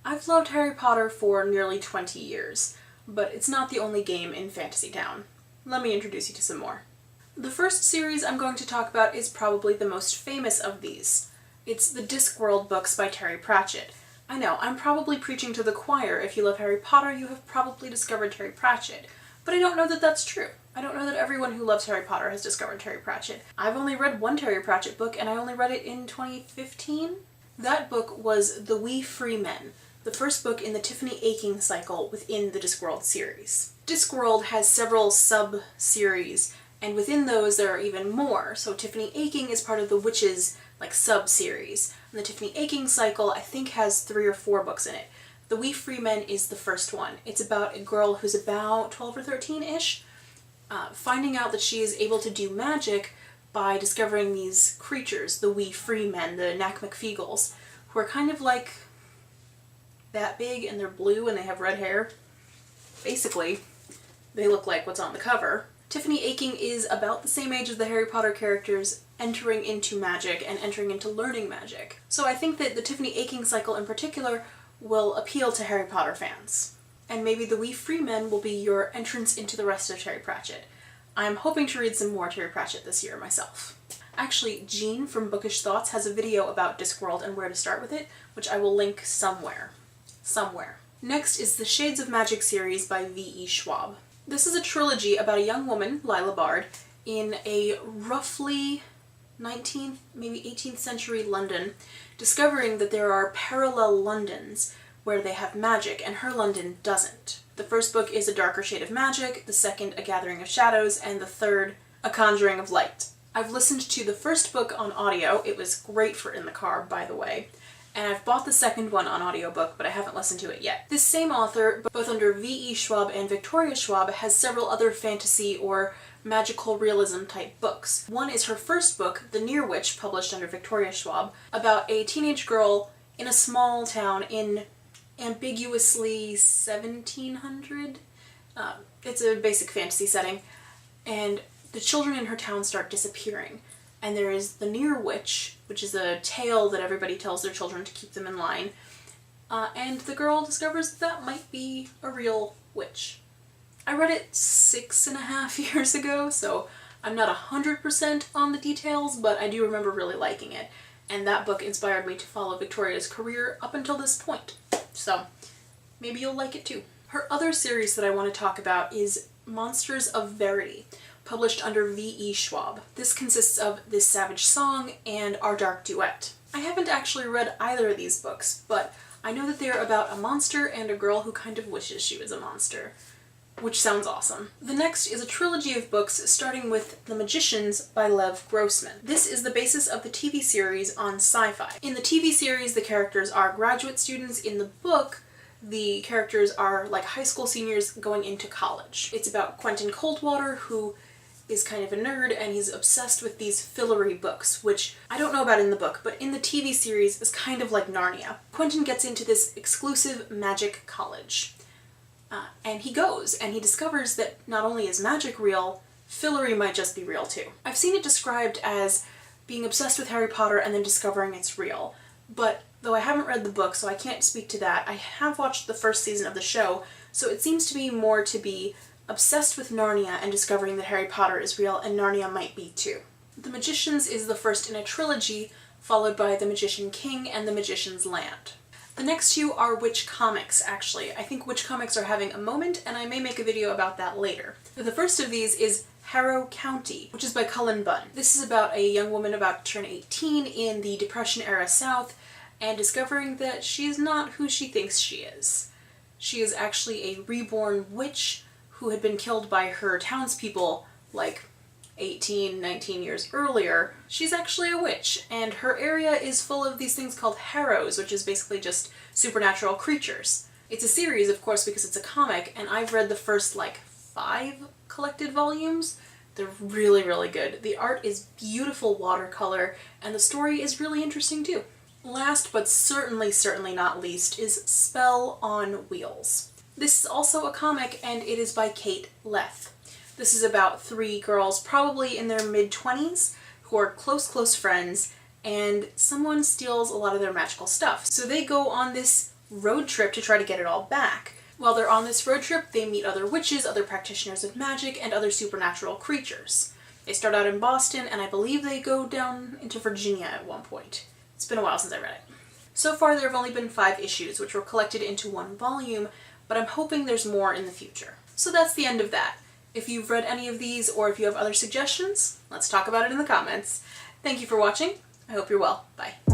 I've loved Harry Potter for nearly 20 years, but it's not the only game in Fantasy Town. Let me introduce you to some more. The first series I'm going to talk about is probably the most famous of these. It's the Discworld books by Terry Pratchett. I know, I'm probably preaching to the choir. If you love Harry Potter, you have probably discovered Terry Pratchett. But I don't know that that's true. I don't know that everyone who loves Harry Potter has discovered Terry Pratchett. I've only read one Terry Pratchett book, and I only read it in 2015. That book was The We Free Men, the first book in the Tiffany Aching cycle within the Discworld series. Discworld has several sub-series, and within those there are even more. So Tiffany Aching is part of the Witches, sub-series. And the Tiffany Aching cycle, I think, has 3 or 4 books in it. The We Free Men is the first one. It's about a girl who's about 12 or 13-ish, finding out that she is able to do magic by discovering these creatures, the We Free Men, the Knack McFeagles, who are kind of like that big, and they're blue and they have red hair. Basically, they look like what's on the cover. Tiffany Aching is about the same age as the Harry Potter characters, entering into magic and entering into learning magic. So I think that the Tiffany Aching cycle in particular will appeal to Harry Potter fans. And maybe the We Free Men will be your entrance into the rest of Terry Pratchett. I'm hoping to read some more Terry Pratchett this year myself. Actually, Jean from Bookish Thoughts has a video about Discworld and where to start with it, which I will link somewhere. Next is the Shades of Magic series by V.E. Schwab. This is a trilogy about a young woman, Lila Bard, in a roughly 19th, maybe 18th century London, discovering that there are parallel Londons where they have magic and her London doesn't. The first book is A Darker Shade of Magic, the second A Gathering of Shadows, and the third A Conjuring of Light. I've listened to the first book on audio. It was great for in the car, by the way. And I've bought the second one on audiobook, but I haven't listened to it yet. This same author, both under V.E. Schwab and Victoria Schwab, has several other fantasy or magical realism type books. One is her first book, The Near Witch, published under Victoria Schwab, about a teenage girl in a small town in ambiguously 1700. It's a basic fantasy setting, and the children in her town start disappearing. And there is the Near Witch, which is a tale that everybody tells their children to keep them in line. And the girl discovers that might be a real witch. I read it 6.5 years ago, so I'm not 100% on the details, but I do remember really liking it. And that book inspired me to follow Victoria's career up until this point. So maybe you'll like it too. Her other series that I want to talk about is Monsters of Verity, published under V.E. Schwab. This consists of This Savage Song and Our Dark Duet. I haven't actually read either of these books, but I know that they're about a monster and a girl who kind of wishes she was a monster, which sounds awesome. The next is a trilogy of books starting with The Magicians by Lev Grossman. This is the basis of the TV series on Sci-Fi. In the TV series, the characters are graduate students. In the book, the characters are like high school seniors going into college. It's about Quentin Coldwater, who is kind of a nerd, and he's obsessed with these fillery books, which I don't know about in the book, but in the TV series is kind of like Narnia. Quentin gets into this exclusive magic college, and he goes, and he discovers that not only is magic real, fillery might just be real too. I've seen it described as being obsessed with Harry Potter and then discovering it's real, but though I haven't read the book, so I can't speak to that, I have watched the first season of the show, so it seems to be more to be obsessed with Narnia and discovering that Harry Potter is real, and Narnia might be too. The Magicians is the first in a trilogy, followed by The Magician King and The Magician's Land. The next two are Witch comics, actually. I think Witch comics are having a moment, and I may make a video about that later. The first of these is Harrow County, which is by Cullen Bunn. This is about a young woman about to turn 18 in the Depression-era South, and discovering that she is not who she thinks she is. She is actually a reborn witch who had been killed by her townspeople like 18, 19 years earlier. She's actually a witch, and her area is full of these things called Harrows, which is basically just supernatural creatures. It's a series, of course, because it's a comic, and I've read the first, 5 collected volumes. They're really, really good. The art is beautiful watercolor, and the story is really interesting too. Last, but certainly not least, is Spell on Wheels. This is also a comic, and it is by Kate Leth. This is about 3 girls, probably in their mid-20s, who are close friends, and someone steals a lot of their magical stuff. So they go on this road trip to try to get it all back. While they're on this road trip, they meet other witches, other practitioners of magic, and other supernatural creatures. They start out in Boston, and I believe they go down into Virginia at one point. It's been a while since I read it. So far, there have only been 5 issues, which were collected into one volume, but I'm hoping there's more in the future. So that's the end of that. If you've read any of these, or if you have other suggestions, let's talk about it in the comments. Thank you for watching. I hope you're well. Bye.